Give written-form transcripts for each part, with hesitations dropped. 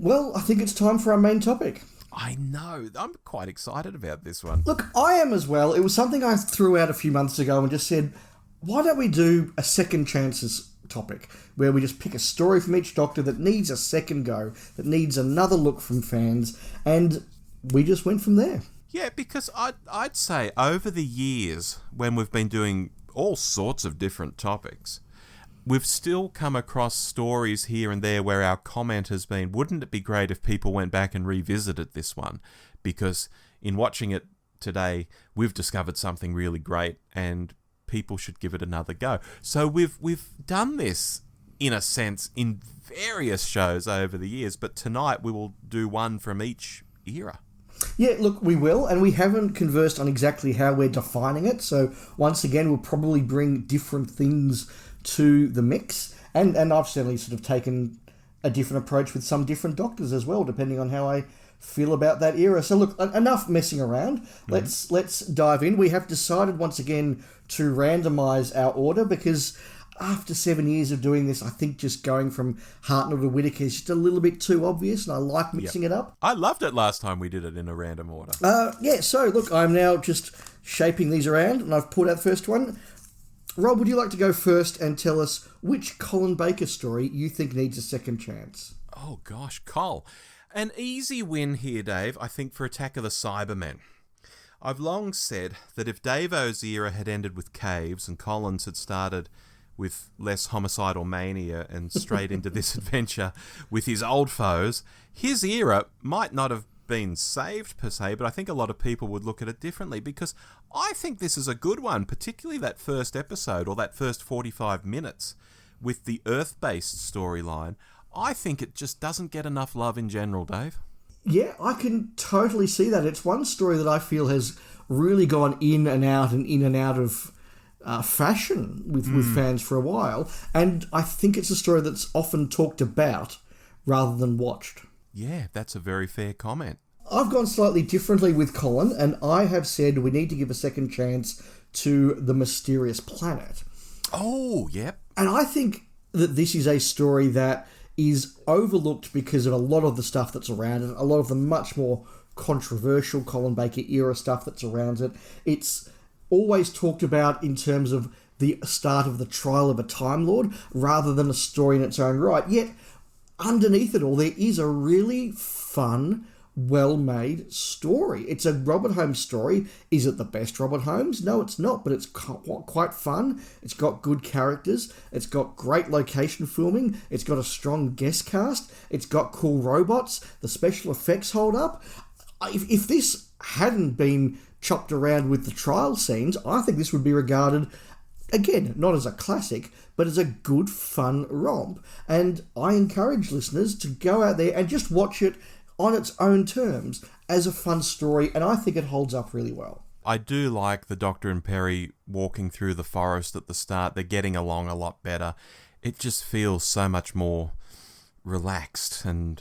Well, I think it's time for our main topic. I know. I'm quite excited about this one. Look, I am as well. It was something I threw out a few months ago and just said, why don't we do a second chances topic, where we just pick a story from each Doctor that needs a second go, that needs another look from fans, and we just went from there. Yeah, because I'd say over the years, when we've been doing all sorts of different topics, we've still come across stories here and there where our comment has been, wouldn't it be great if people went back and revisited this one? Because in watching it today, we've discovered something really great and people should give it another go. So we've done this, in a sense, in various shows over the years, but tonight we will do one from each era. Yeah, look, we will, and we haven't conversed on exactly how we're defining it, so once again, we'll probably bring different things to the mix, and I've certainly sort of taken a different approach with some different Doctors as well, depending on how I feel about that era. So look, enough messing around. Let's dive in. We have decided once again to randomise our order, because after 7 years of doing this, I think just going from Hartnell to Whittaker is just a little bit too obvious, and I like mixing it up. I loved it last time we did it in a random order. So look, I'm now just shaping these around, and I've pulled out the first one. Rob, would you like to go first and tell us which Colin Baker story you think needs a second chance? Oh gosh, Col. An easy win here, Dave, I think, for Attack of the Cybermen. I've long said that if Davo's era had ended with caves and Collins had started with less homicidal mania and straight into this adventure with his old foes, his era might not have been saved per se, but I think a lot of people would look at it differently, because I think this is a good one, particularly that first episode or that first 45 minutes with the Earth-based storyline. I think it just doesn't get enough love in general, Dave. Yeah, I can totally see that. It's one story that I feel has really gone in and out of fashion with fans for a while, and I think it's a story that's often talked about rather than watched. Yeah, that's a very fair comment. I've gone slightly differently with Colin, and I have said we need to give a second chance to The Mysterious Planet. Oh, yep. And I think that this is a story that is overlooked because of a lot of the stuff that's around it, a lot of the much more controversial Colin Baker era stuff that's around it. It's always talked about in terms of the start of the trial of a Time Lord rather than a story in its own right. Yet, underneath it all, there is a really fun, well-made story. It's a Robert Holmes story. Is it the best Robert Holmes? No, it's not, but it's quite fun. It's got good characters. It's got great location filming. It's got a strong guest cast. It's got cool robots. The special effects hold up. If this hadn't been chopped around with the trial scenes, I think this would be regarded, again, not as a classic, but as a good, fun romp. And I encourage listeners to go out there and just watch it on its own terms as a fun story, and I think it holds up really well. I do like the Doctor and Perry walking through the forest at the start. They're getting along a lot better. It just feels so much more relaxed and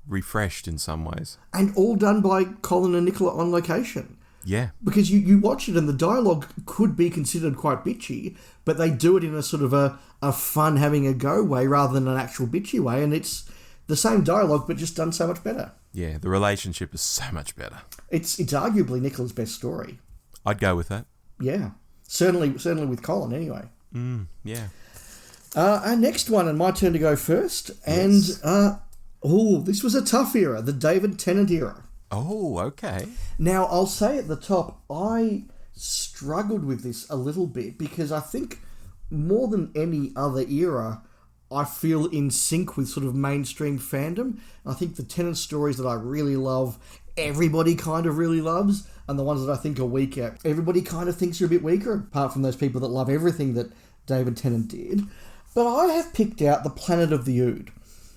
refreshed in some ways. And all done by Colin and Nicola on location. Yeah. Because you watch it and the dialogue could be considered quite bitchy, but they do it in a sort of a fun having a go way rather than an actual bitchy way, and it's the same dialogue but just done so much better. Yeah, the relationship is so much better. It's arguably Nicola's best story. I'd go with that. Yeah. Certainly with Colin anyway. Yeah. Our next one, and my turn to go first, Yes. and this was a tough era, the David Tennant era. Oh, okay. Now, I'll say at the top, I struggled with this a little bit because I think more than any other era, I feel in sync with sort of mainstream fandom. I think the Tennant stories that I really love, everybody kind of really loves, and the ones that I think are weaker, everybody kind of thinks are a bit weaker, apart from those people that love everything that David Tennant did. But I have picked out The Planet of the Ood.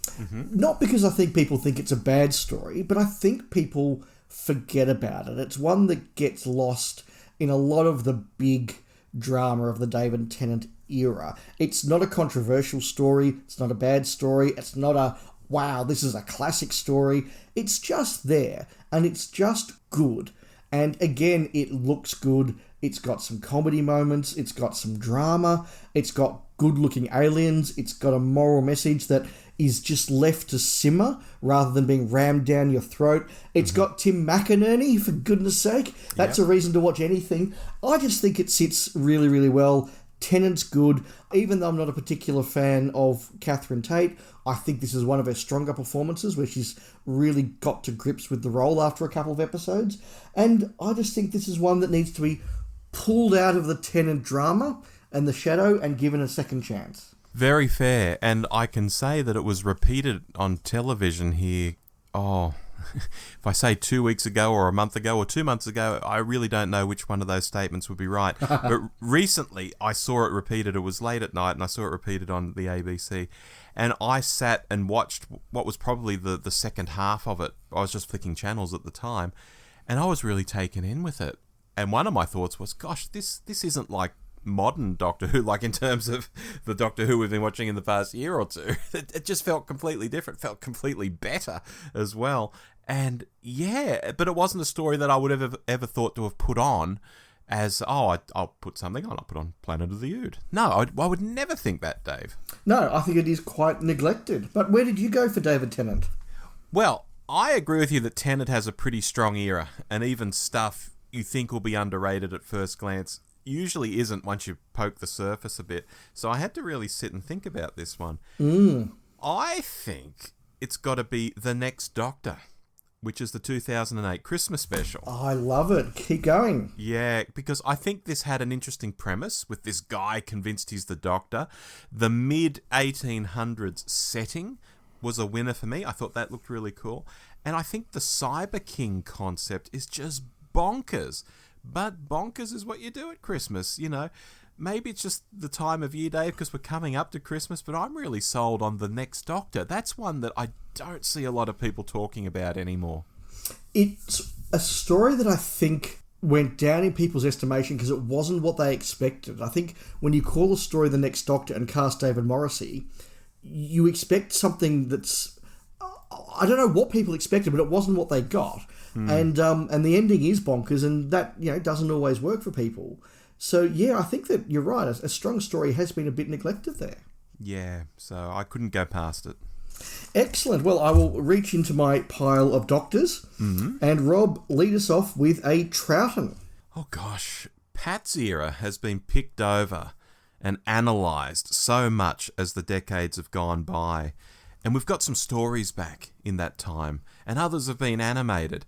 Mm-hmm. Not because I think people think it's a bad story, but I think people forget about it. It's one that gets lost in a lot of the big drama of the David Tennant era. It's not a controversial story. It's not a bad story. It's not a, wow, this is a classic story. It's just there, and it's just good. And again, it looks good. It's got some comedy moments. It's got some drama. It's got good-looking aliens. It's got a moral message that is just left to simmer rather than being rammed down your throat. It's got Tim McInerney, for goodness sake. That's a reason to watch anything. I just think it sits really, really well. Tennant's good. Even though I'm not a particular fan of Catherine Tate, I think this is one of her stronger performances where she's really got to grips with the role after a couple of episodes. And I just think this is one that needs to be pulled out of the Tennant drama and the shadow and given a second chance. Very fair. And I can say that it was repeated on television here. Oh, if I say 2 weeks ago or a month ago or 2 months ago, I really don't know which one of those statements would be right. But recently I saw it repeated. It was late at night and I saw it repeated on the ABC. And I sat and watched what was probably the second half of it. I was just flicking channels at the time. And I was really taken in with it. And one of my thoughts was, gosh, this isn't like modern Doctor Who, like in terms of the Doctor Who we've been watching in the past year or two. It just felt completely different, felt completely better as well. And yeah, but it wasn't a story that I would have ever thought to have put on as, I'll put something on, I'll put on Planet of the Ood. No, I would never think that, Dave. No, I think it is quite neglected. But where did you go for David Tennant? Well, I agree with you that Tennant has a pretty strong era, and even stuff you think will be underrated at first glance usually isn't once you poke the surface a bit. So I had to really sit and think about this one. I think it's got to be The Next Doctor, which is the 2008 Christmas special. Oh, I love it. Keep going. Yeah, because I think this had an interesting premise with this guy convinced he's the Doctor. The mid-1800s setting was a winner for me. I thought that looked really cool. And I think the Cyber King concept is just bonkers. But bonkers is what you do at Christmas, you know. Maybe it's just the time of year, Dave, because we're coming up to Christmas, but I'm really sold on The Next Doctor. That's one that I don't see a lot of people talking about anymore. It's a story that I think went down in people's estimation because it wasn't what they expected. I think when you call a story The Next Doctor and cast David Morrissey, you expect something that's... I don't know what people expected, but it wasn't what they got. And the ending is bonkers, and that, you know, doesn't always work for people. So yeah, I think that you're right. A strong story has been a bit neglected there. Yeah, so I couldn't go past it. Excellent. Well, I will reach into my pile of doctors, and Rob, lead us off with a Troughton. Oh gosh, Pat's era has been picked over and analysed so much as the decades have gone by. And we've got some stories back in that time, and others have been animated.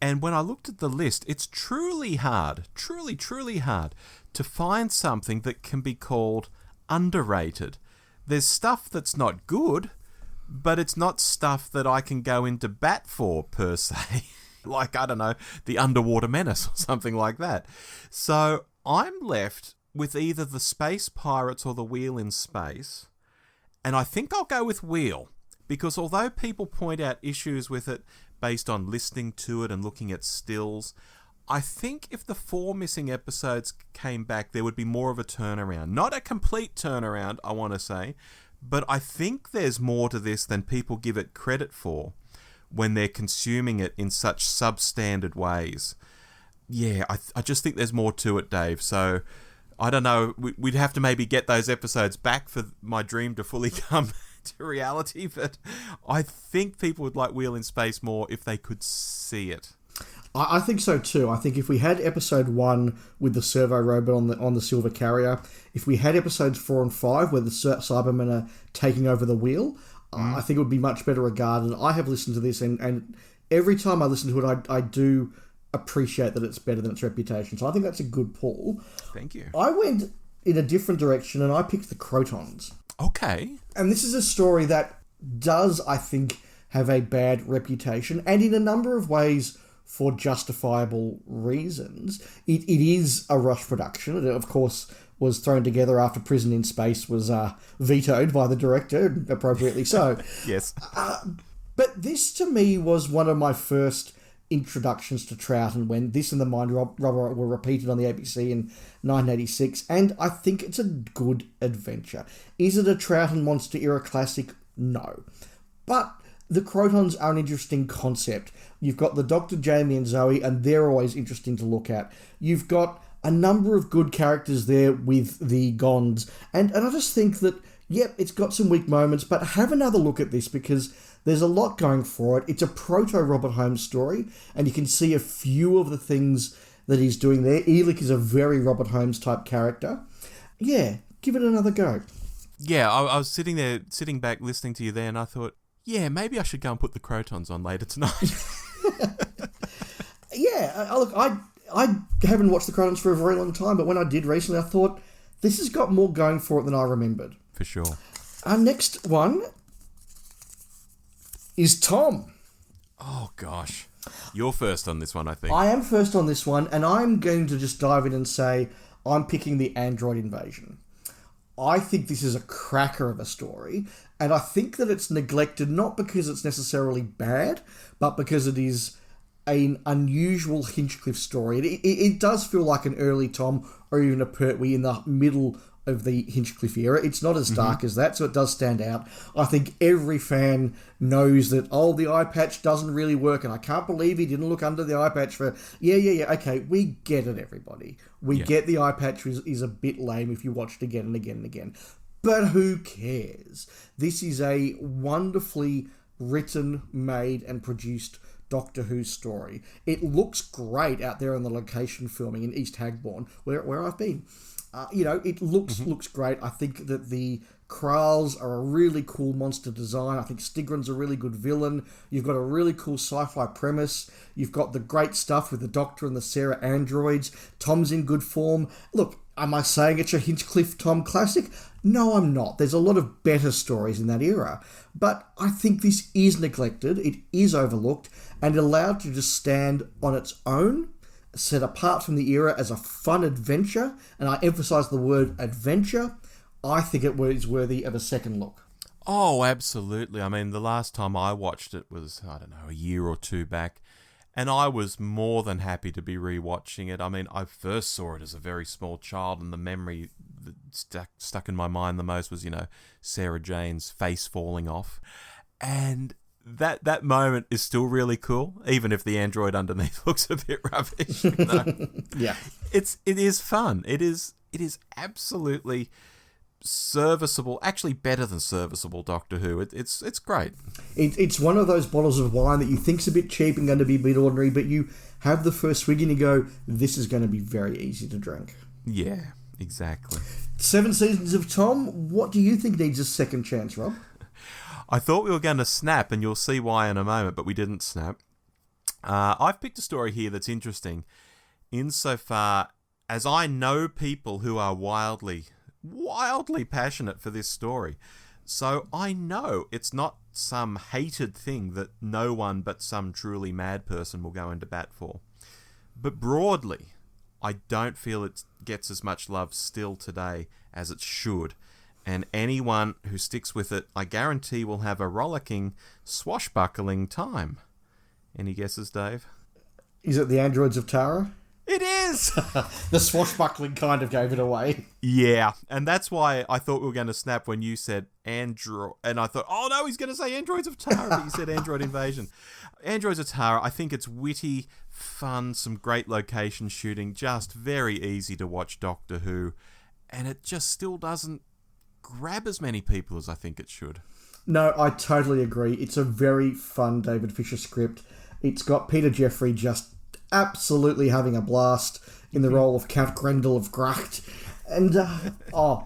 And when I looked at the list, it's truly hard, truly hard to find something that can be called underrated. There's stuff that's not good, but it's not stuff that I can go into bat for, per se. Like, I don't know, The Underwater Menace or something like that. So I'm left with either The Space Pirates or The Wheel in Space. And I think I'll go with Wheel. Because although people point out issues with it based on listening to it and looking at stills, I think if the 4 missing episodes came back, there would be more of a turnaround. Not a complete turnaround, I want to say, but I think there's more to this than people give it credit for when they're consuming it in such substandard ways. Yeah, I just think there's more to it, Dave. So, I don't know, we'd have to maybe get those episodes back for my dream to fully come to reality, but I think people would like Wheel in Space more if they could see it. I think so too. I think if we had episode 1 with the servo robot on the Silver Carrier, if we had episodes 4 and 5 where the Cybermen are taking over the wheel, I think it would be much better regarded. I have listened to this, and every time I listen to it, I do appreciate that it's better than its reputation. So I think that's a good pull. Thank you. I went in a different direction, and I picked the Crotons. Okay. And this is a story that does, I think, have a bad reputation, and in a number of ways for justifiable reasons. It is a rush production. It, of course, was thrown together after Prison in Space was vetoed by the director, appropriately so. Yes. But this, to me, was one of my first introductions to Troughton, when this and The Mind Robber were repeated on the ABC in 1986, and I think it's a good adventure. Is it a Troughton Monster Era classic? No. But the Crotons are an interesting concept. You've got the Dr. Jamie and Zoe, and they're always interesting to look at. You've got a number of good characters there with the Gonds, and I just think that Yep, it's got some weak moments, but have another look at this because there's a lot going for it. It's a proto-Robert Holmes story, and you can see a few of the things that he's doing there. Elik is a very Robert Holmes type character. Yeah, give it another go. Yeah, I was sitting back listening to you there, and I thought, yeah, maybe I should go and put the Crotons on later tonight. Yeah, look, I haven't watched the Crotons for a very long time, but when I did recently, I thought, this has got more going for it than I remembered. For sure. Our next one is Tom. Oh, gosh. You're first on this one, I think. I am first on this one, and I'm going to just dive in and say I'm picking the Android Invasion. I think this is a cracker of a story, and I think that it's neglected not because it's necessarily bad, but because it is an unusual Hinchcliffe story. It does feel like an early Tom, or even a Pertwee in the middle of the Hinchcliffe era. It's not as dark as that, so it does stand out. I think every fan knows that, the eye patch doesn't really work, and I can't believe he didn't look under the eye patch for... Yeah, okay, we get it, everybody. We get the eye patch is a bit lame if you watch it again and again and again. But who cares? This is a wonderfully written, made, and produced Doctor Who story. It looks great out there on the location filming in East Hagborn, where I've been. It looks great. I think that the Kralls are a really cool monster design. I think Stigron's a really good villain. You've got a really cool sci-fi premise. You've got the great stuff with the Doctor and the Sarah androids. Tom's in good form. Look, am I saying it's a Hinchcliffe Tom classic? No, I'm not. There's a lot of better stories in that era. But I think this is neglected. It is overlooked and allowed to just stand on its own, set apart from the era as a fun adventure, and I emphasise the word adventure. I think it is worthy of a second look. Oh, absolutely. I mean, the last time I watched it was, a year or two back, and I was more than happy to be rewatching it. I mean, I first saw it as a very small child, and the memory that stuck in my mind the most was, Sarah Jane's face falling off. And that moment is still really cool, even if the android underneath looks a bit rubbish. Yeah, it is fun. It is absolutely serviceable, actually better than serviceable Doctor Who. It's great. It's one of those bottles of wine that you think's a bit cheap and going to be a bit ordinary, but you have the first swig and you go, this is going to be very easy to drink. Yeah, exactly. 7 seasons of Tom. What do you think needs a second chance, Rob? I thought we were going to snap, and you'll see why in a moment, but we didn't snap. I've picked a story here that's interesting insofar as I know people who are wildly passionate for this story. So I know it's not some hated thing that no one but some truly mad person will go into bat for. But broadly, I don't feel it gets as much love still today as it should. And anyone who sticks with it, I guarantee, will have a rollicking, swashbuckling time. Any guesses, Dave? Is it the Androids of Tara? It is! The swashbuckling kind of gave it away. Yeah, and that's why I thought we were going to snap when you said Android. And I thought, oh no, he's going to say Androids of Tara, but you said Android Invasion. Androids of Tara, I think it's witty, fun, some great location shooting, just very easy to watch Doctor Who. And it just still doesn't grab as many people as I think it should. No, I totally agree. It's a very fun David Fisher script. It's got Peter Jeffrey just absolutely having a blast in the role of Count Grendel of Gracht. And,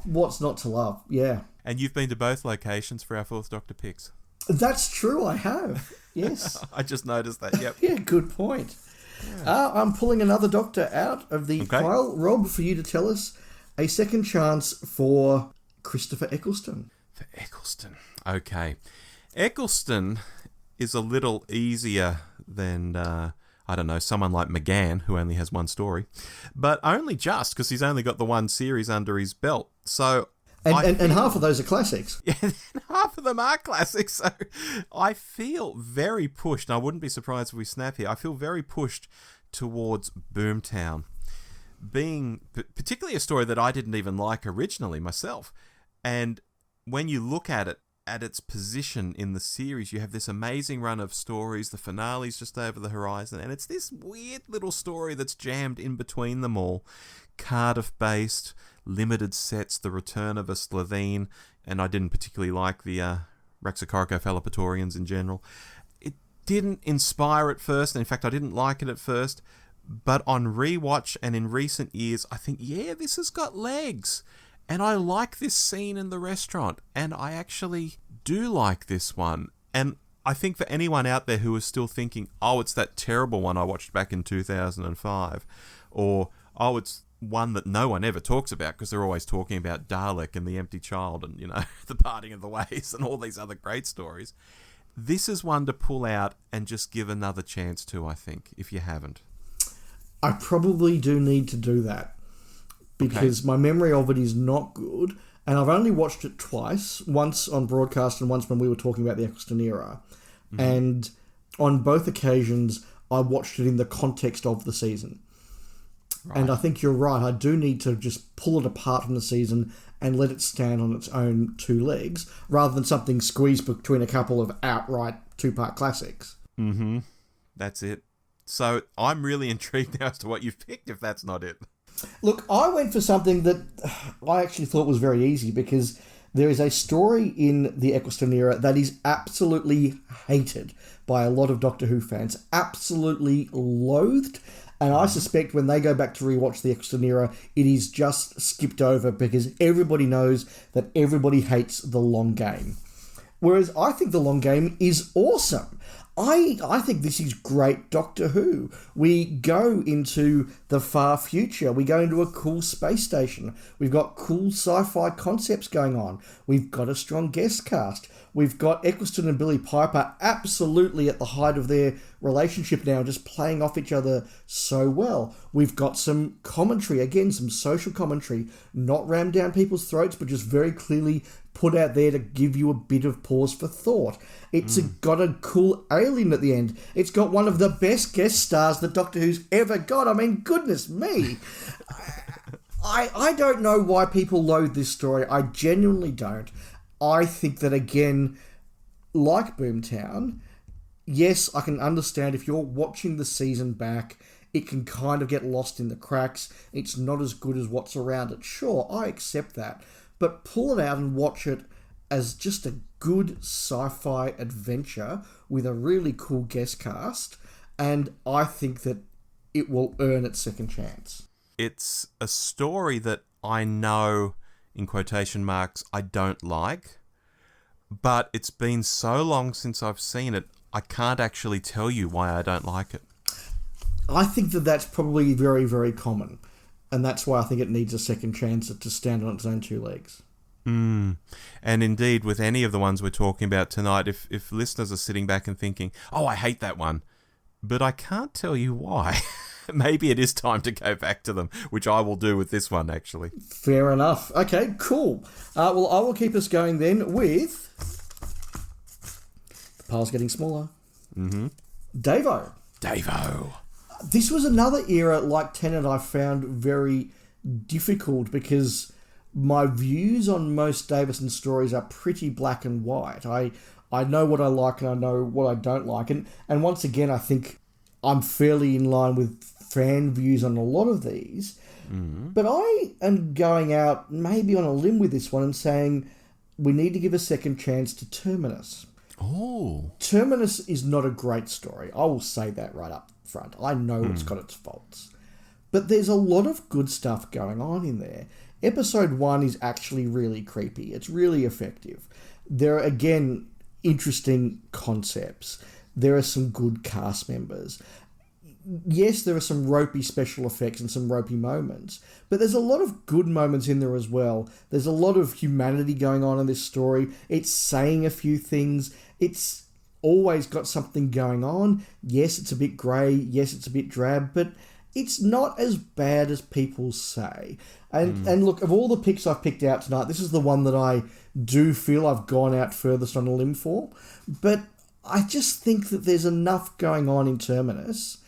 what's not to love? Yeah. And you've been to both locations for our 4th Doctor picks. That's true, I have. Yes. I just noticed that, yep. Yeah, good point. Yeah. I'm pulling another Doctor out of the pile. Rob, for you to tell us a second chance for Christopher Eccleston. For Eccleston. Okay. Eccleston is a little easier than, someone like McGann, who only has one story. But only just, because he's only got the one series under his belt. So... And half of those are classics. Yeah, half of them are classics. So I feel very pushed, and I wouldn't be surprised if we snap here, I feel very pushed towards Boomtown. Being particularly a story that I didn't even like originally myself. And when you look at it, at its position in the series, you have this amazing run of stories. The finale's just over the horizon, and it's this weird little story that's jammed in between them all. Cardiff-based, limited sets, the return of a Slovene, and I didn't particularly like the Raxacoricophalopatorians in general. It didn't inspire at first, and in fact I didn't like it at first, but on rewatch and in recent years, I think, yeah, this has got legs. And I like this scene in the restaurant, and I actually do like this one. And I think for anyone out there who is still thinking, oh, it's that terrible one I watched back in 2005, or, oh, it's one that no one ever talks about because they're always talking about Dalek and the Empty Child and, the Parting of the Ways and all these other great stories. This is one to pull out and just give another chance to, I think, if you haven't. I probably do need to do that because my memory of it is not good, and I've only watched it twice, once on broadcast and once when we were talking about the Eccleston era. Mm-hmm. And on both occasions, I watched it in the context of the season. Right. And I think you're right. I do need to just pull it apart from the season and let it stand on its own two legs, rather than something squeezed between a couple of outright two-part classics. Mm-hmm. That's it. So I'm really intrigued now as to what you've picked, if that's not it. Look, I went for something that I actually thought was very easy, because there is a story in the Eccleston era that is absolutely hated by a lot of Doctor Who fans, absolutely loathed, and I suspect when they go back to rewatch the Eccleston era, it is just skipped over because everybody knows that everybody hates the long game. Whereas I think the long game is awesome. I think this is great Doctor Who. We go into the far future. We go into a cool space station. We've got cool sci-fi concepts going on. We've got a strong guest cast. We've got Eccleston and Billy Piper absolutely at the height of their relationship now, just playing off each other so well. We've got some commentary, again, some social commentary, not rammed down people's throats, but just very clearly put out there to give you a bit of pause for thought. It's got a cool alien at the end. It's got one of the best guest stars that Doctor Who's ever got. I mean, goodness me. I don't know why people loathe this story. I genuinely don't. I think that, again, like Boomtown, yes, I can understand if you're watching the season back, it can kind of get lost in the cracks. It's not as good as what's around it. Sure, I accept that. But pull it out and watch it as just a good sci-fi adventure with a really cool guest cast, and I think that it will earn its second chance. It's a story that I know, in quotation marks, I don't like, but it's been so long since I've seen it, I can't actually tell you why I don't like it. I think that that's probably very, very common, and that's why I think it needs a second chance to stand on its own two legs. And indeed, with any of the ones we're talking about tonight, if listeners are sitting back and thinking, oh, I hate that one, but I can't tell you why, maybe it is time to go back to them, which I will do with this one, actually. Fair enough. Okay, cool. Well, I will keep us going then with... The pile's getting smaller. Mm-hmm. Davo. This was another era, like Tennant, I found very difficult because my views on most Davison stories are pretty black and white. I know what I like and I know what I don't like. And once again, I think I'm fairly in line with fan views on a lot of these. Mm-hmm. But I am going out maybe on a limb with this one and saying we need to give a second chance to Terminus. Oh. Terminus is not a great story. I will say that right up front. I know it's got its faults. But there's a lot of good stuff going on in there. Episode 1 is actually really creepy. It's really effective. There are, again, interesting concepts. There are some good cast members. Yes, there are some ropey special effects and some ropey moments, but there's a lot of good moments in there as well. There's a lot of humanity going on in this story. It's saying a few things. It's always got something going on. Yes, it's a bit grey. Yes, it's a bit drab, but it's not as bad as people say. And look, of all the picks I've picked out tonight, this is the one that I do feel I've gone out furthest on a limb for. But I just think that there's enough going on in Terminus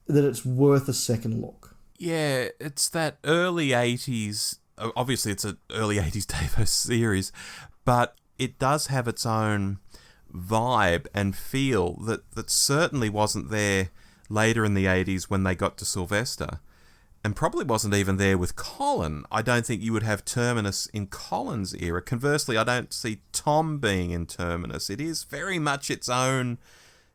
that it's worth a second look. Yeah, it's that early 80s... Obviously, it's an early 80s Davo series, but it does have its own vibe and feel that certainly wasn't there later in the 80s when they got to Sylvester. and probably wasn't even there with Colin. I don't think you would have Terminus in Colin's era. Conversely, I don't see Tom being in Terminus. It is very much its own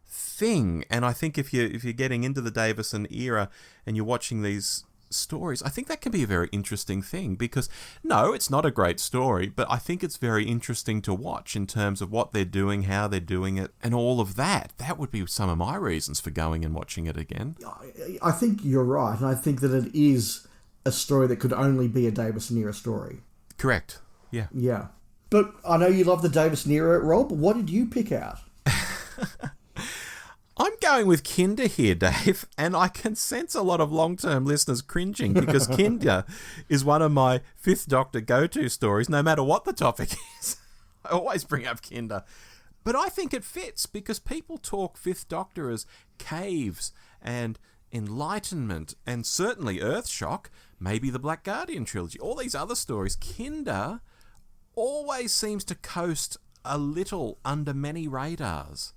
thing, and I think if you're getting into the Davison era and you're watching these stories, I think that can be a very interesting thing, because no, it's not a great story, but I think it's very interesting to watch in terms of what they're doing, how they're doing it, and all of that. That would be some of my reasons for going and watching it again. I think you're right, and I think that it is a story that could only be a Davison era story. Correct. Yeah. Yeah. But I know you love the Davison era, Rob. What did you pick out? I'm going with Kinder here, Dave, and I can sense a lot of long-term listeners cringing, because Kinder is one of my Fifth Doctor go-to stories, no matter what the topic is. I always bring up Kinder. But I think it fits, because people talk Fifth Doctor as caves and enlightenment, and certainly Earthshock, maybe the Black Guardian trilogy, all these other stories. Kinder always seems to coast a little under many radars.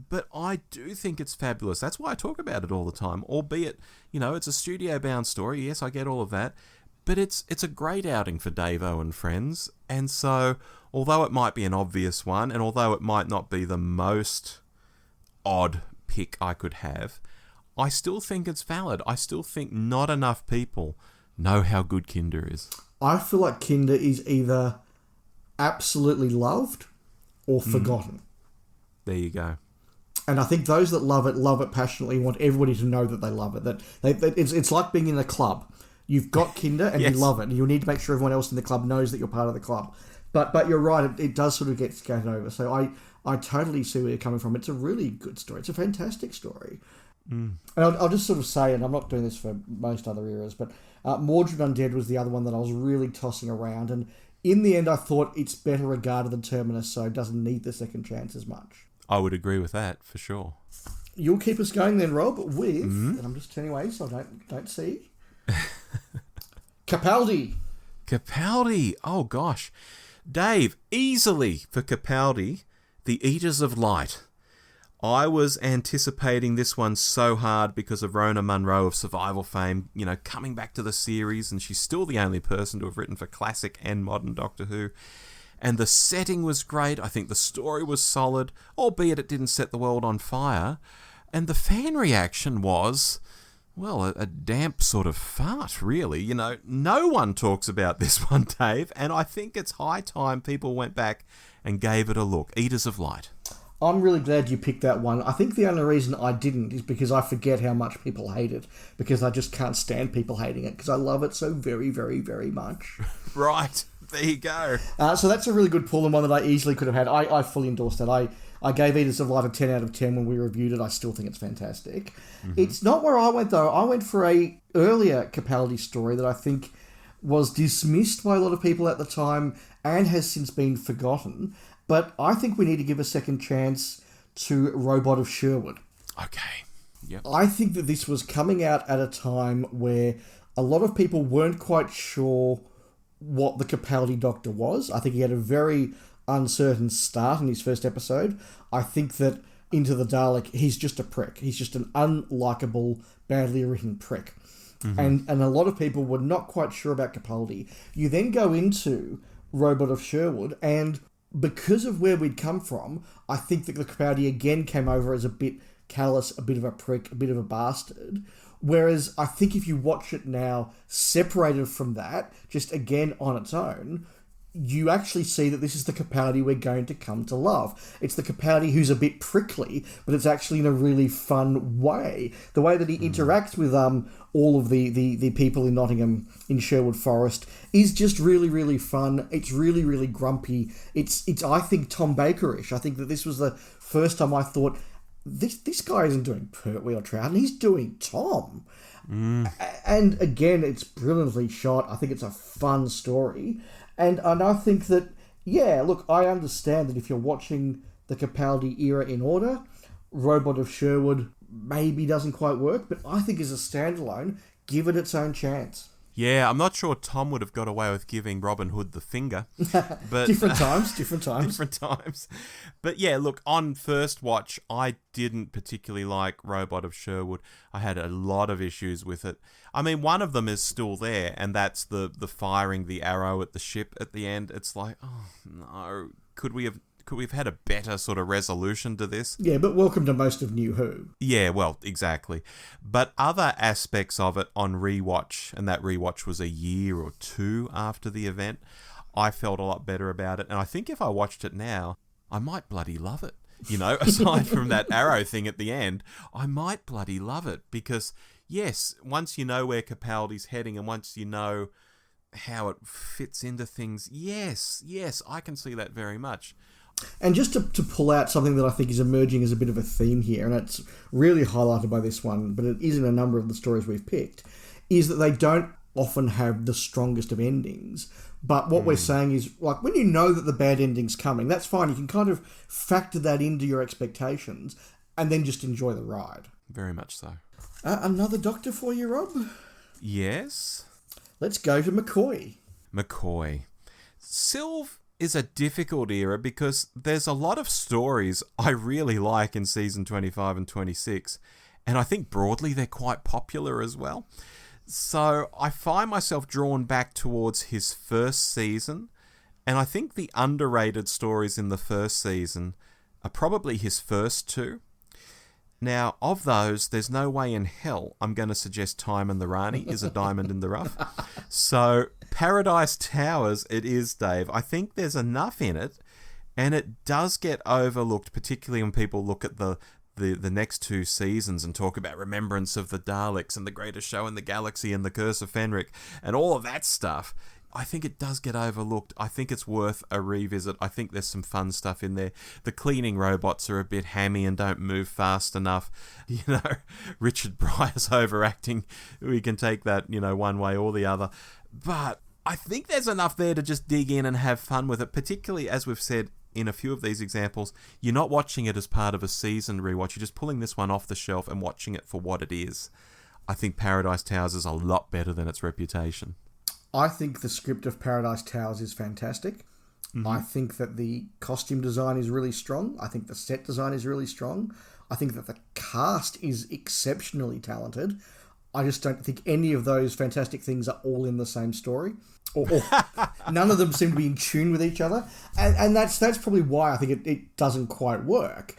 But I do think it's fabulous. That's why I talk about it all the time, albeit, it's a studio-bound story. Yes, I get all of that. But it's a great outing for Davo and friends. And so, although it might be an obvious one, and although it might not be the most odd pick I could have, I still think it's valid. I still think not enough people know how good Kinder is. I feel like Kinder is either absolutely loved or forgotten. There you go. And I think those that love it passionately, want everybody to know that they love it. That it's like being in a club. You've got Kinder and Yes. you love it. And you need to make sure everyone else in the club knows that you're part of the club. But you're right, it does sort of get scattered over. So I totally see where you're coming from. It's a really good story. It's a fantastic story. And I'll just sort of say, and I'm not doing this for most other eras, but Mordred Undead was the other one that I was really tossing around. And in the end, I thought it's better regarded than Terminus, so it doesn't need the second chance as much. I would agree with that, for sure. You'll keep us going then, Rob, with, and I'm just turning away so I don't see, Capaldi. Capaldi, oh gosh. Dave, easily for Capaldi, The Eaters of Light. I was anticipating this one so hard because of Rona Munro of Survival fame, coming back to the series, and she's still the only person to have written for classic and modern Doctor Who. And the setting was great. I think the story was solid, albeit it didn't set the world on fire. And the fan reaction was, well, a damp sort of fart, really. No one talks about this one, Dave, and I think it's high time people went back and gave it a look. Eaters of Light. I'm really glad you picked that one. I think the only reason I didn't is because I forget how much people hate it, because I just can't stand people hating it, because I love it so very, very, very much. Right. There you go. So that's a really good pull, and one that I easily could have had. I fully endorsed that. I gave Eaters of Light a 10 out of 10 when we reviewed it. I still think it's fantastic. It's not where I went, though. I went for a earlier Capaldi story that I think was dismissed by a lot of people at the time and has since been forgotten. But I think we need to give a second chance to Robot of Sherwood. Okay. Yep. I think that this was coming out at a time where a lot of people weren't quite sure what the Capaldi Doctor was. I think he had a very uncertain start in his first episode. I think that Into the Dalek, he's just a prick. He's just an unlikable, badly written prick. And a lot of people were not quite sure about Capaldi. You then go into Robot of Sherwood, and because of where we'd come from, I think that the Capaldi again came over as a bit callous, a bit of a prick, a bit of a bastard. Whereas I think if you watch it now, separated from that, just again on its own, you actually see that this is the Capaldi we're going to come to love. It's the Capaldi who's a bit prickly, but it's actually in a really fun way. The way that he interacts with all of the people in Nottingham, in Sherwood Forest, is just really, really fun. It's really, really grumpy. It's I think, Tom Baker-ish. I think that this was the first time I thought, this guy isn't doing Pertwee or Troughton, he's doing Tom. And again, it's brilliantly shot. I think it's a fun story. And I think that, yeah, look, I understand that if you're watching the Capaldi era in order, Robot of Sherwood maybe doesn't quite work, but I think as a standalone, give it its own chance. Yeah, I'm not sure Tom would have got away with giving Robin Hood the finger. But different times. different times. But yeah, look, on first watch, I didn't particularly like Robot of Sherwood. I had a lot of issues with it. I mean, one of them is still there, and that's the firing the arrow at the ship at the end. It's like, oh no, could we have had a better sort of resolution to this? Yeah, but welcome to most of New Who. Yeah, well, exactly. But other aspects of it on rewatch, and that rewatch was a year or two after the event, I felt a lot better about it. And I think if I watched it now, I might bloody love it. You know, aside from that arrow thing at the end, I might bloody love it. Because, yes, once you know where Capaldi's heading and once you know how it fits into things, yes, I can see that very much. And just to pull out something that I think is emerging as a bit of a theme here, and it's really highlighted by this one, but it is in a number of the stories we've picked, is that they don't often have the strongest of endings. But what we're saying is, like, when you know that the bad ending's coming, that's fine. You can kind of factor that into your expectations and then just enjoy the ride. Very much so. Another Doctor for you, Rob? Yes. Let's go to McCoy. Sylve is a difficult era because there's a lot of stories I really like in season 25 and 26, and I think broadly they're quite popular as well. So I find myself drawn back towards his first season, and I think the underrated stories in the first season are probably his first two. Now, of those, there's no way in hell I'm going to suggest Time and the Rani is a diamond in the rough. So, Paradise Towers it is, Dave. I think there's enough in it, and it does get overlooked, particularly when people look at the next two seasons and talk about Remembrance of the Daleks and The Greatest Show in the Galaxy and The Curse of Fenric and all of that stuff. I think it does get overlooked. I think it's worth a revisit. I think there's some fun stuff in there. The cleaning robots are a bit hammy and don't move fast enough. You know, Richard Pryor's overacting. We can take that, you know, one way or the other. But I think there's enough there to just dig in and have fun with it, particularly, as we've said in a few of these examples, you're not watching it as part of a season rewatch. You're just pulling this one off the shelf and watching it for what it is. I think Paradise Towers is a lot better than its reputation. I think the script of Paradise Towers is fantastic. Mm-hmm. I think that the costume design is really strong. I think the set design is really strong. I think that the cast is exceptionally talented. I just don't think any of those fantastic things are all in the same story. Or none of them seem to be in tune with each other. And that's probably why I think it doesn't quite work.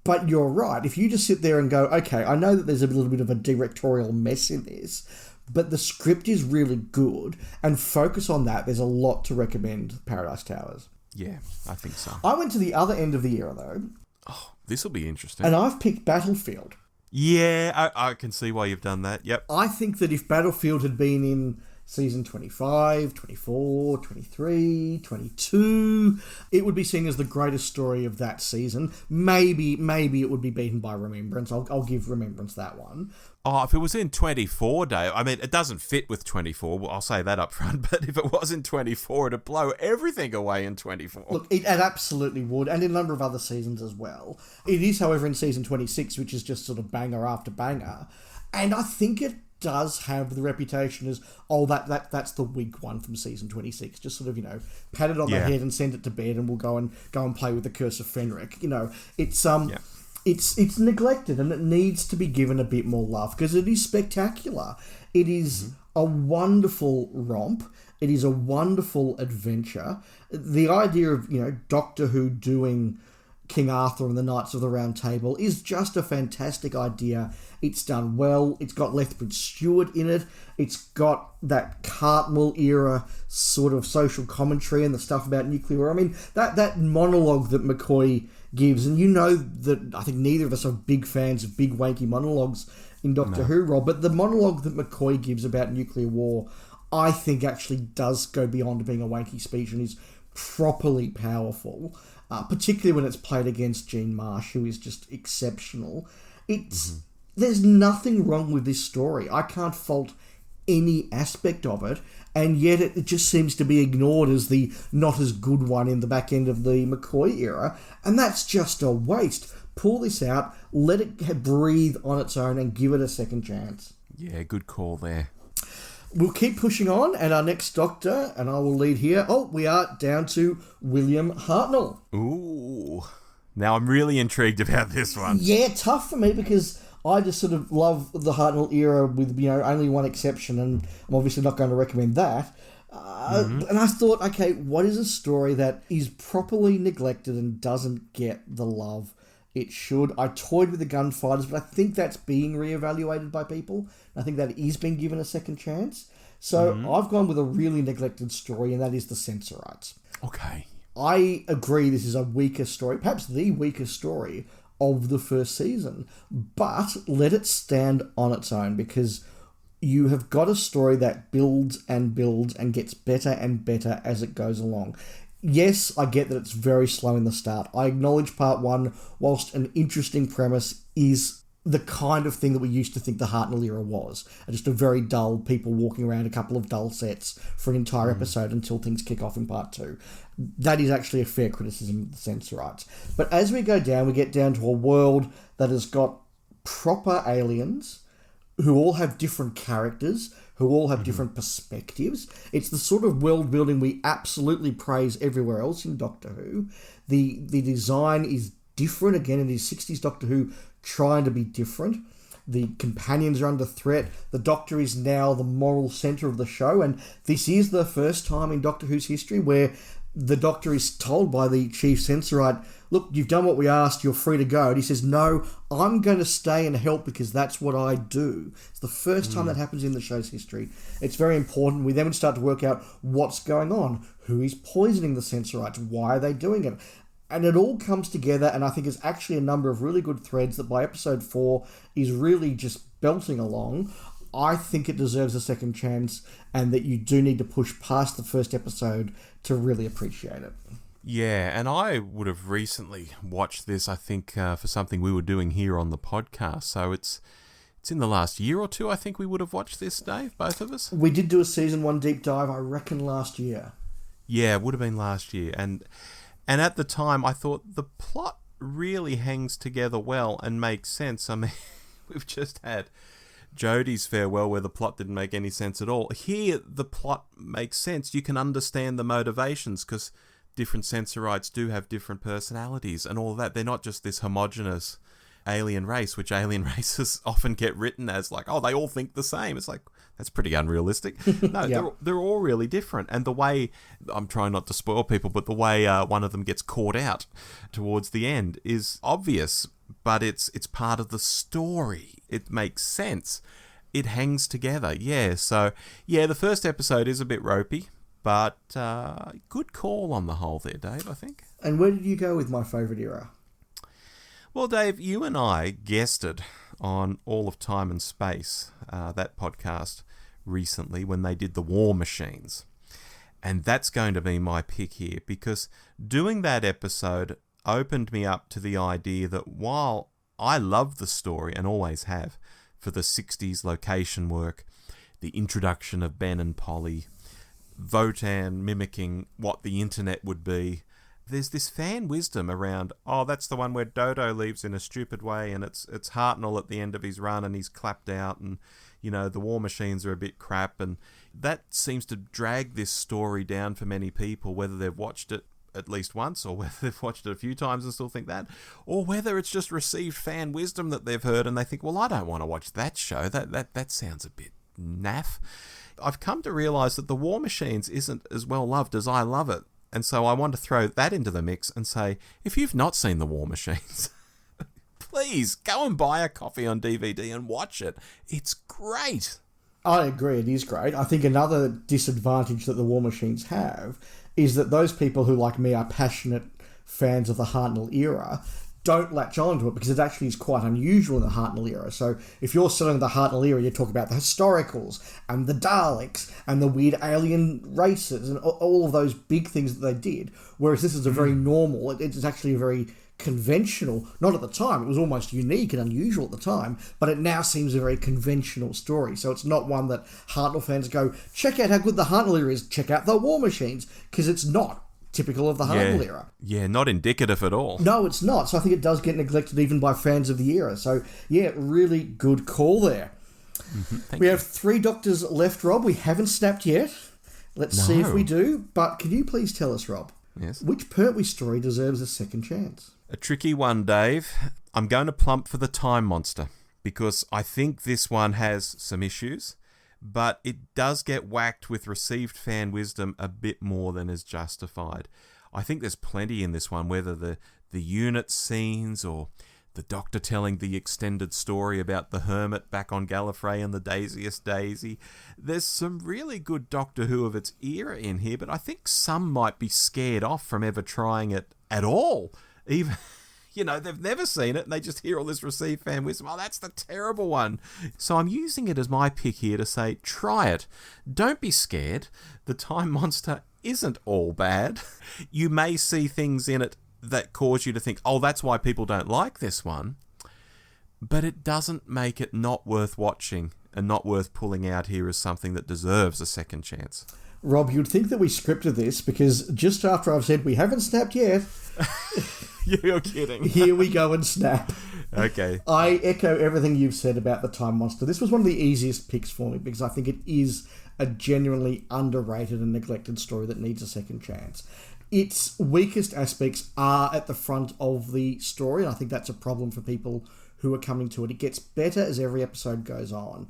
But you're right. If you just sit there and go, okay, I know that there's a little bit of a directorial mess in this, but the script is really good, and focus on that, there's a lot to recommend Paradise Towers. Yeah, I think so. I went to the other end of the era, though. Oh, this will be interesting. And I've picked Battlefield. Yeah, I can see why you've done that. Yep. I think that if Battlefield had been in season 25, 24, 23, 22, it would be seen as the greatest story of that season. Maybe it would be beaten by Remembrance. I'll give Remembrance that one. Oh, if it was in 24, Dave, I mean, it doesn't fit with 24, well, I'll say that up front, but if it was in 24, it'd blow everything away in 24. Look, it absolutely would, and in a number of other seasons as well. It is, however, in season 26, which is just sort of banger after banger, and I think it does have the reputation as, that's the weak one from season 26. Just sort of, you know, pat it on the head and send it to bed, and we'll go and play with the Curse of Fenric. You know, it's It's neglected, and it needs to be given a bit more love because it is spectacular. It is a wonderful romp. It is a wonderful adventure. The idea of, you know, Doctor Who doing King Arthur and the Knights of the Round Table is just a fantastic idea. It's done well. It's got Lethbridge Stewart in it. It's got that Cartmel era sort of social commentary and the stuff about nuclear war. I mean, that monologue that McCoy gives, and you know that I think neither of us are big fans of big wanky monologues in Doctor Who, Rob, but the monologue that McCoy gives about nuclear war, I think actually does go beyond being a wanky speech and is properly powerful, particularly when it's played against Jean Marsh, who is just exceptional. There's nothing wrong with this story. I can't fault any aspect of it, and yet it just seems to be ignored as the not as good one in the back end of the McCoy era, and that's just a waste. Pull this out, let it breathe on its own, and give it a second chance. Yeah, good call there. we'll keep pushing on, and our next Doctor, and I will lead here. Oh, we are down to William Hartnell. Ooh. Now I'm really intrigued about this one. Yeah, tough for me because I just sort of love the Hartnell era with, only one exception, and I'm obviously not going to recommend that. And I thought, okay, what is a story that is properly neglected and doesn't get the love it should? I toyed with the Gunfighters, but I think that's being reevaluated by people. I think that is being given a second chance. So I've gone with a really neglected story, and that is the Sensorites. Okay. I agree this is a weaker story, perhaps the weakest story of the first season, but let it stand on its own, because you have got a story that builds and builds and gets better and better as it goes along. Yes, I get that it's very slow in the start. I acknowledge part one, whilst an interesting premise, is the kind of thing that we used to think the Hartnell era was. Just a very dull, people walking around a couple of dull sets for an entire episode until things kick off in part two. That is actually a fair criticism of the Sensorites. But as we go down, we get down to a world that has got proper aliens who all have different characters, who all have different perspectives. It's the sort of world building we absolutely praise everywhere else in Doctor Who. The design is different. Again, it is 60s Doctor Who trying to be different. The companions are under threat. The Doctor is now the moral centre of the show, and this is the first time in Doctor Who's history where the Doctor is told by the Chief Sensorite, look, you've done what we asked, you're free to go. And he says, no, I'm going to stay and help because that's what I do. It's the first time that happens in the show's history. It's very important. We then start to work out what's going on. Who is poisoning the Sensorites? Why are they doing it? And it all comes together, and I think there's actually a number of really good threads that by episode 4 is really just belting along. I think it deserves a second chance, and that you do need to push past the first episode to really appreciate it. Yeah, and I would have recently watched this, I think, for something we were doing here on the podcast. So it's in the last year or two, I think we would have watched this, Dave, both of us. We did do a season 1 deep dive, I reckon, last year. Yeah, it would have been last year. And at the time, I thought the plot really hangs together well and makes sense. I mean, we've just had Jodie's farewell where the plot didn't make any sense at all. Here, the plot makes sense. You can understand the motivations because different Sensorites do have different personalities and all of that. They're not just this homogenous alien race, which alien races often get written as like, oh, they all think the same. It's like, that's pretty unrealistic. No, Yeah. they're all really different. And the way, I'm trying not to spoil people, but the way one of them gets caught out towards the end is obvious, but it's part of the story. It makes sense. It hangs together. Yeah, so, yeah, the first episode is a bit ropey, but good call on the whole there, Dave, I think. And where did you go with my favourite era? Well, Dave, you and I guested on All of Time and Space, that podcast, recently when they did the War Machines. And that's going to be my pick here because doing that episode opened me up to the idea that while I love the story and always have for the 60s location work, the introduction of Ben and Polly, Votan mimicking what the internet would be, there's this fan wisdom around, oh, that's the one where Dodo leaves in a stupid way and it's Hartnell at the end of his run and he's clapped out and, you know, the War Machines are a bit crap. And that seems to drag this story down for many people, whether they've watched it at least once or whether they've watched it a few times and still think that, or whether it's just received fan wisdom that they've heard and they think, well, I don't want to watch that show. That sounds a bit naff. I've come to realise that the War Machines isn't as well loved as I love it. And so I want to throw that into the mix and say, if you've not seen the War Machines, please go and buy a copy on DVD and watch it. It's great. I agree, it is great. I think another disadvantage that the War Machines have is that those people who, like me, are passionate fans of the Hartnell era don't latch on to it because it actually is quite unusual in the Hartnell era. So if you're selling the Hartnell era, you talk about the historicals and the Daleks and the weird alien races and all of those big things that they did, whereas this is a very normal, it's actually a very conventional, not at the time, it was almost unique and unusual at the time, but it now seems a very conventional story. So it's not one that Hartnell fans go, check out how good the Hartnell era is, check out the War Machines, because it's not typical of the Hartnell era. Yeah, not indicative at all. No, it's not. So I think it does get neglected even by fans of the era. So, yeah, really good call there. Thank We you. have 3 doctors left, Rob. We haven't snapped yet. Let's see if we do. But can you please tell us, Rob, Yes. which Pertwee story deserves a second chance? A tricky one, Dave. I'm going to plump for the Time Monster because I think this one has some issues, but it does get whacked with received fan wisdom a bit more than is justified. I think there's plenty in this one, whether the unit scenes or the Doctor telling the extended story about the Hermit back on Gallifrey and the Daisiest Daisy. There's some really good Doctor Who of its era in here, but I think some might be scared off from ever trying it at all. Even, they've never seen it and they just hear all this received fan wisdom. Oh, that's the terrible one. So I'm using it as my pick here to say, try it. Don't be scared. The Time Monster isn't all bad. You may see things in it that cause you to think, oh, that's why people don't like this one. But it doesn't make it not worth watching and not worth pulling out here as something that deserves a second chance. Rob, you'd think that we scripted this because just after I've said we haven't snapped yet... You're kidding. Here we go and snap. Okay. I echo everything you've said about the Time Monster. This was one of the easiest picks for me because I think it is a genuinely underrated and neglected story that needs a second chance. Its weakest aspects are at the front of the story, and I think that's a problem for people who are coming to it. It gets better as every episode goes on.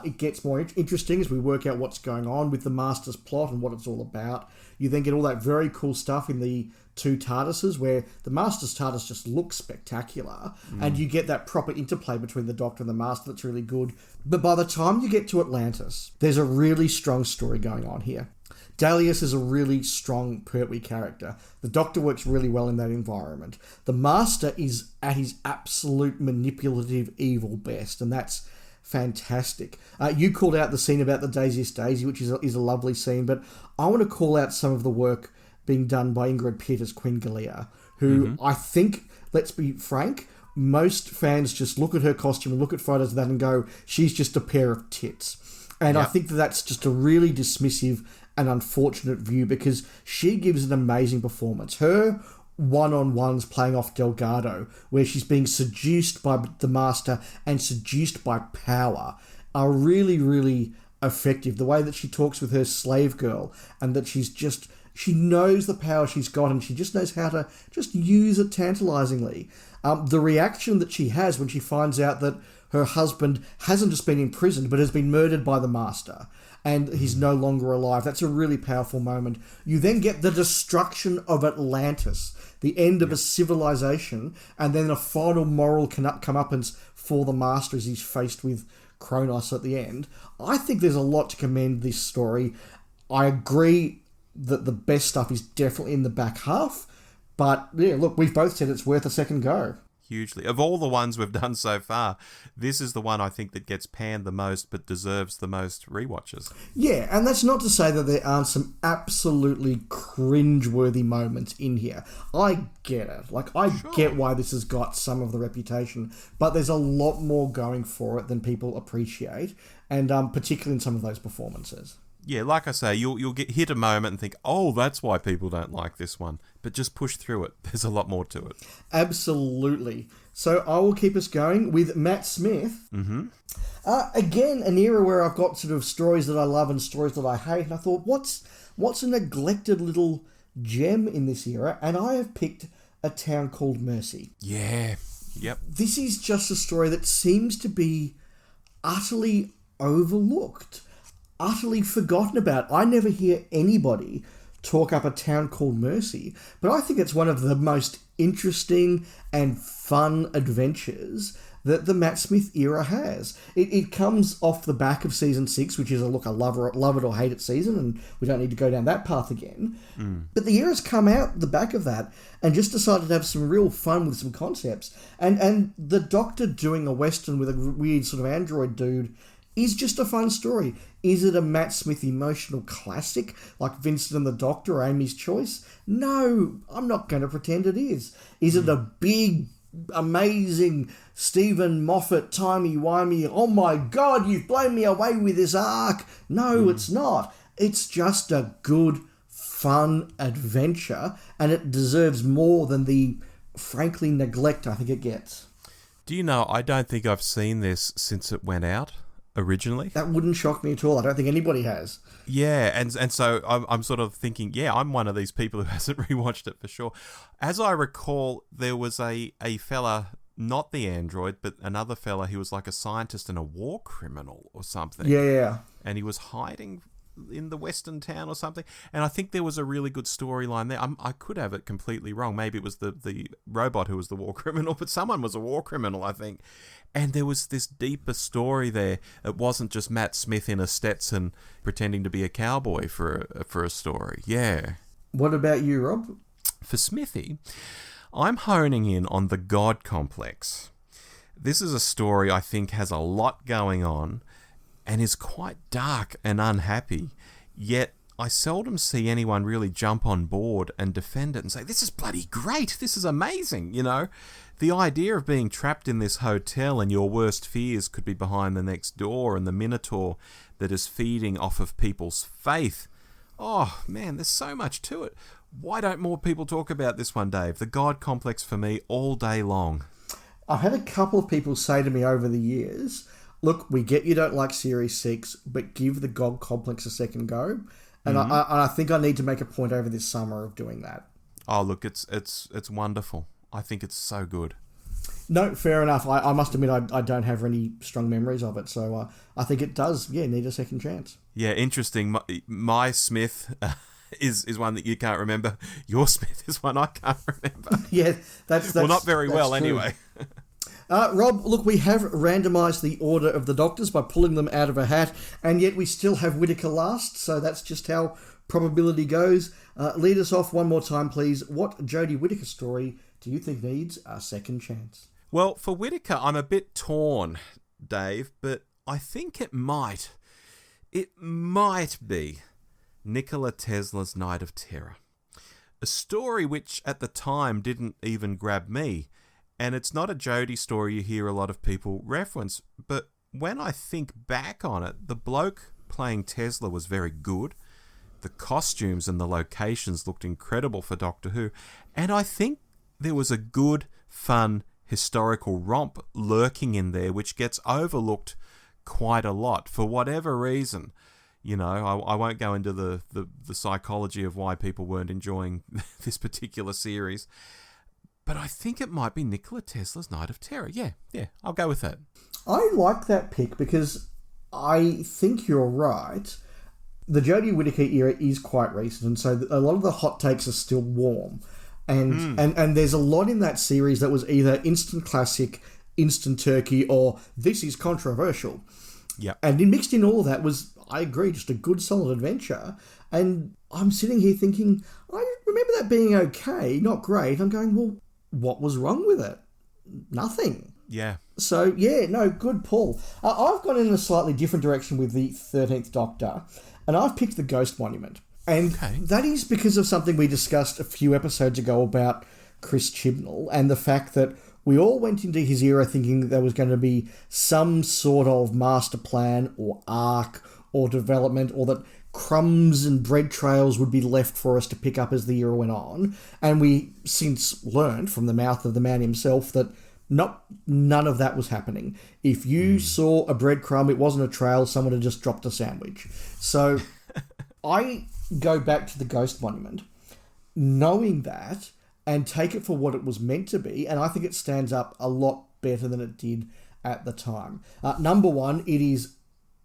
It gets more interesting as we work out what's going on with the Master's plot and what it's all about. You then get all that very cool stuff in the 2 TARDISes where the Master's TARDIS just looks spectacular, and you get that proper interplay between the Doctor and the Master that's really good. But by the time you get to Atlantis, there's a really strong story going on here. Dalius is a really strong Pertwee character. The Doctor works really well in that environment. The Master is at his absolute manipulative evil best, and that's fantastic. You called out the scene about the Daisiest Daisy, which is a lovely scene, but I want to call out some of the work being done by Ingrid Pitt as Queen Galea, who I think, let's be frank, most fans just look at her costume and look at photos of that and go, she's just a pair of tits. And I think that that's just a really dismissive and unfortunate view because she gives an amazing performance. Her one-on-ones playing off Delgado, where she's being seduced by the Master and seduced by power, are really, really effective. The way that she talks with her slave girl and that she knows the power she's got and she just knows how to just use it tantalizingly. The reaction that she has when she finds out that her husband hasn't just been imprisoned but has been murdered by the Master and he's no longer alive. That's a really powerful moment. You then get the destruction of Atlantis, the end of a civilization, and then a final moral comeuppance for the Master as he's faced with Kronos at the end. I think there's a lot to commend this story. I agree that the best stuff is definitely in the back half, but yeah, look, we've both said it's worth a second go. Hugely. Of all the ones we've done so far, this is the one I think that gets panned the most but deserves the most rewatches. Yeah, and that's not to say that there aren't some absolutely cringe-worthy moments in here. I get it. I get why this has got some of the reputation, but there's a lot more going for it than people appreciate, and particularly in some of those performances. Yeah, like I say, you'll hit a moment and think, oh, that's why people don't like this one. But just push through it. There's a lot more to it. Absolutely. So I will keep us going with Matt Smith. Again, an era where I've got sort of stories that I love and stories that I hate. And I thought, what's a neglected little gem in this era? And I have picked A Town Called Mercy. Yeah. Yep. This is just a story that seems to be utterly overlooked, utterly forgotten about. I never hear anybody talk up A Town Called Mercy, but I think it's one of the most interesting and fun adventures that the Matt Smith era has. It comes off the back of season 6, which is a love it or hate it season, and we don't need to go down that path again. But the era's come out the back of that and just decided to have some real fun with some concepts. And the Doctor doing a Western with a weird sort of android dude is just a fun story. Is it a Matt Smith emotional classic like Vincent and the Doctor or Amy's Choice? No, I'm not going to pretend it is. Is it a big, amazing Stephen Moffat, timey-wimey, oh my God, you've blown me away with this arc? No, it's not. It's just a good, fun adventure, and it deserves more than the, frankly, neglect I think it gets. Do you know, I don't think I've seen this since it went out. originally. That wouldn't shock me at all. I don't think anybody has. Yeah, and so I'm sort of thinking, yeah, I'm one of these people who hasn't rewatched it for sure. As I recall, there was a fella, not the android, but another fella who was like a scientist and a war criminal or something. Yeah. And he was hiding in the western town or something. And I think there was a really good storyline there. I could have it completely wrong. Maybe it was the robot who was the war criminal, but someone was a war criminal, I think. And there was this deeper story there. It wasn't just Matt Smith in a Stetson pretending to be a cowboy for a story. Yeah. What about you, Rob? For Smithy, I'm honing in on the God complex. This is a story I think has a lot going on and is quite dark and unhappy, yet I seldom see anyone really jump on board and defend it and say, this is bloody great, this is amazing, you know? The idea of being trapped in this hotel and your worst fears could be behind the next door and the Minotaur that is feeding off of people's faith. Oh, man, there's so much to it. Why don't more people talk about this one, Dave? The God complex for me all day long. I've had a couple of people say to me over the years, look, we get you don't like Series 6, but give the God complex a second go. And I think I need to make a point over this summer of doing that. Oh, look, it's wonderful. I think it's so good. No, fair enough. I must admit I don't have any strong memories of it, so I think it does, need a second chance. Yeah, interesting. My Smith is one that you can't remember. Your Smith is one I can't remember. Yeah, that's well, not very well true. anyway. Rob, look, we have randomised the order of the doctors by pulling them out of a hat, and yet we still have Whittaker last, so that's just how probability goes. Lead us off one more time, please. What Jodie Whittaker story do you think needs a second chance? Well, for Whittaker, I'm a bit torn, Dave, but I think it might be Nikola Tesla's Night of Terror. A story which at the time didn't even grab me. And it's not a Jodie story you hear a lot of people reference, but when I think back on it, the bloke playing Tesla was very good. The costumes and the locations looked incredible for Doctor Who. And I think there was a good, fun, historical romp lurking in there, which gets overlooked quite a lot for whatever reason. You know, I won't go into the psychology of why people weren't enjoying this particular series. But I think it might be Nikola Tesla's Night of Terror. Yeah, I'll go with that. I like that pick because I think you're right. The Jodie Whittaker era is quite recent, and so a lot of the hot takes are still warm. And there's a lot in that series that was either instant classic, instant turkey, or this is controversial. Yeah. And mixed in all of that was, I agree, just a good solid adventure. And I'm sitting here thinking, I remember that being okay, not great. I'm going, well, what was wrong with it? Nothing. Yeah. So, good pull. I've gone in a slightly different direction with the 13th Doctor, and I've picked the Ghost Monument. And that is because of something we discussed a few episodes ago about Chris Chibnall and the fact that we all went into his era thinking there was going to be some sort of master plan or arc or development, or that crumbs and bread trails would be left for us to pick up as the year went on. And we since learned from the mouth of the man himself that none of that was happening. If you saw a breadcrumb, it wasn't a trail, someone had just dropped a sandwich. So I go back to the Ghost Monument knowing that and take it for what it was meant to be, and I think it stands up a lot better than it did at the time. Number one, it is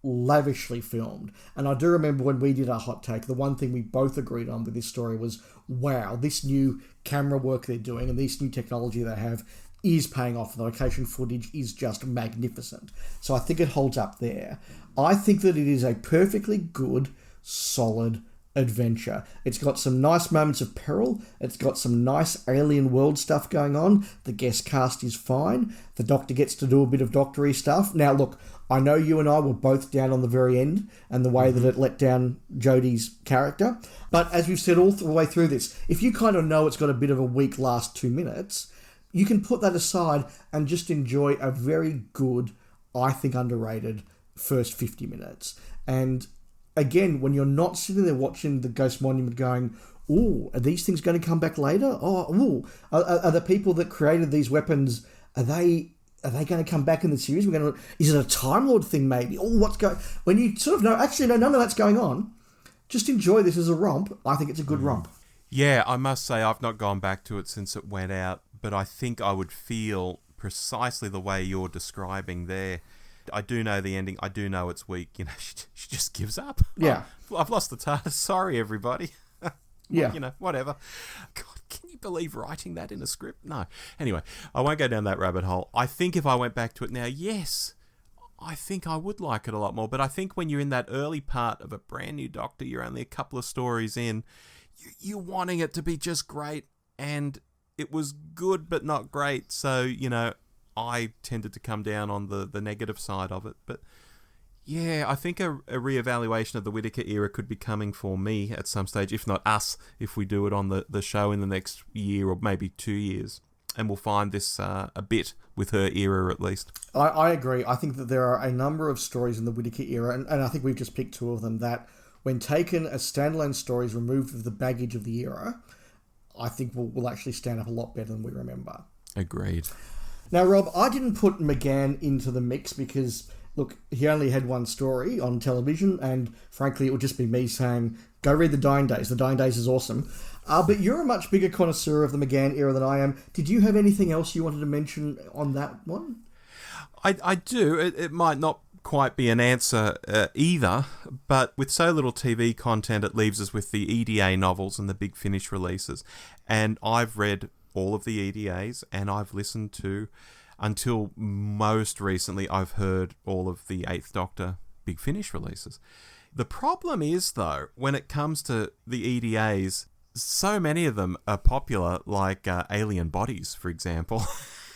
lavishly filmed. And I do remember when we did our hot take, the one thing we both agreed on with this story was, wow, this new camera work they're doing and this new technology they have is paying off. The location footage is just magnificent. So I think it holds up there. I think that it is a perfectly good, solid adventure. It's got some nice moments of peril. It's got some nice alien world stuff going on. The guest cast is fine. The Doctor gets to do a bit of doctory stuff. Now, look, I know you and I were both down on the very end and the way that it let down Jodie's character. But as we've said all the way through this, if you kind of know it's got a bit of a weak last 2 minutes, you can put that aside and just enjoy a very good, I think underrated, first 50 minutes. And again, when you're not sitting there watching the Ghost Monument going, ooh, are these things going to come back later? Oh, ooh, are the people that created these weapons, are they are they going to come back in the series? Is it a Time Lord thing maybe? Oh, what's going... When you sort of know, actually, no, none of that's going on. Just enjoy this as a romp. I think it's a good romp. Yeah, I must say I've not gone back to it since it went out, but I think I would feel precisely the way you're describing there. I do know the ending. I do know it's weak. You know, she just gives up. Yeah. Oh, I've lost the TARDIS. Sorry, everybody. Yeah. You know, whatever. God, can you believe writing that in a script? No. Anyway, I won't go down that rabbit hole. I think if I went back to it now, yes, I think I would like it a lot more. But I think when you're in that early part of a brand new Doctor, you're only a couple of stories in, you're wanting it to be just great. And it was good, but not great. So, you know, I tended to come down on the negative side of it. But yeah, I think a reevaluation of the Whittaker era could be coming for me at some stage, if not us, if we do it on the show in the next year or maybe 2 years. And we'll find this a bit with her era at least. I agree. I think that there are a number of stories in the Whittaker era, and I think we've just picked two of them, that when taken as standalone stories removed of the baggage of the era, I think will actually stand up a lot better than we remember. Agreed. Now, Rob, I didn't put McGann into the mix because, look, he only had one story on television, and frankly, it would just be me saying, go read The Dying Days. The Dying Days is awesome. But you're a much bigger connoisseur of the McGann era than I am. Did you have anything else you wanted to mention on that one? I do. It might not quite be an answer either, but with so little TV content, it leaves us with the EDA novels and the Big Finish releases. And I've read all of the EDAs, and I've listened to, until most recently, I've heard all of the 8th Doctor Big Finish releases. The problem is, though, when it comes to the EDAs, so many of them are popular, like Alien Bodies, for example.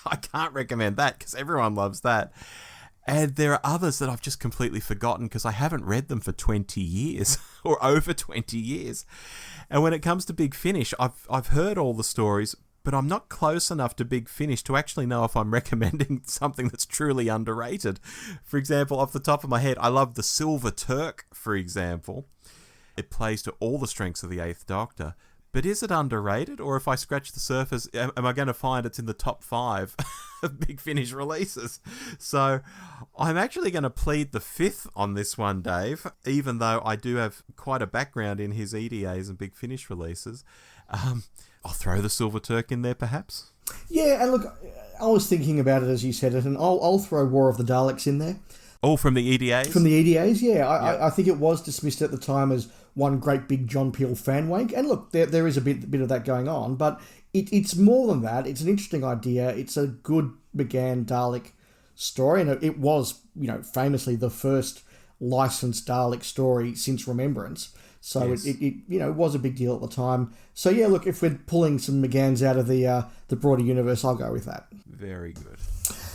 I can't recommend that because everyone loves that. And there are others that I've just completely forgotten because I haven't read them for 20 years or over 20 years. And when it comes to Big Finish, I've heard all the stories, but I'm not close enough to Big Finish to actually know if I'm recommending something that's truly underrated. For example, off the top of my head, I love The Silver Turk, for example. It plays to all the strengths of the 8th Doctor. But is it underrated? Or if I scratch the surface, am I going to find it's in the top 5 of Big Finish releases? So I'm actually going to plead the 5th on this one, Dave, even though I do have quite a background in his EDAs and Big Finish releases. I'll throw The Silver Turk in there, perhaps. Yeah, and look, I was thinking about it as you said it, and I'll throw War of the Daleks in there. All from the EDAs? From the EDAs, yeah. I think it was dismissed at the time as one great big John Peel fan wank. And look, there is a bit of that going on, but it's more than that. It's an interesting idea. It's a good McGann Dalek story, and it was, you know, famously the first licensed Dalek story since Remembrance. So yes. it you know, was a big deal at the time. So yeah, look, if we're pulling some McGanns out of the broader universe, I'll go with that. Very good.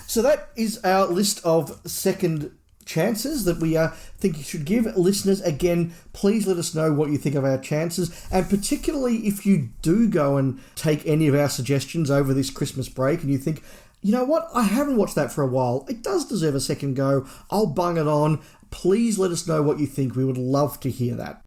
So that is our list of second chances that we think you should give listeners. Again, please let us know what you think of our chances, and particularly if you do go and take any of our suggestions over this Christmas break and you think, you know what, I haven't watched that for a while, it does deserve a second go, I'll bung it on. Please let us know what you think. We would love to hear that.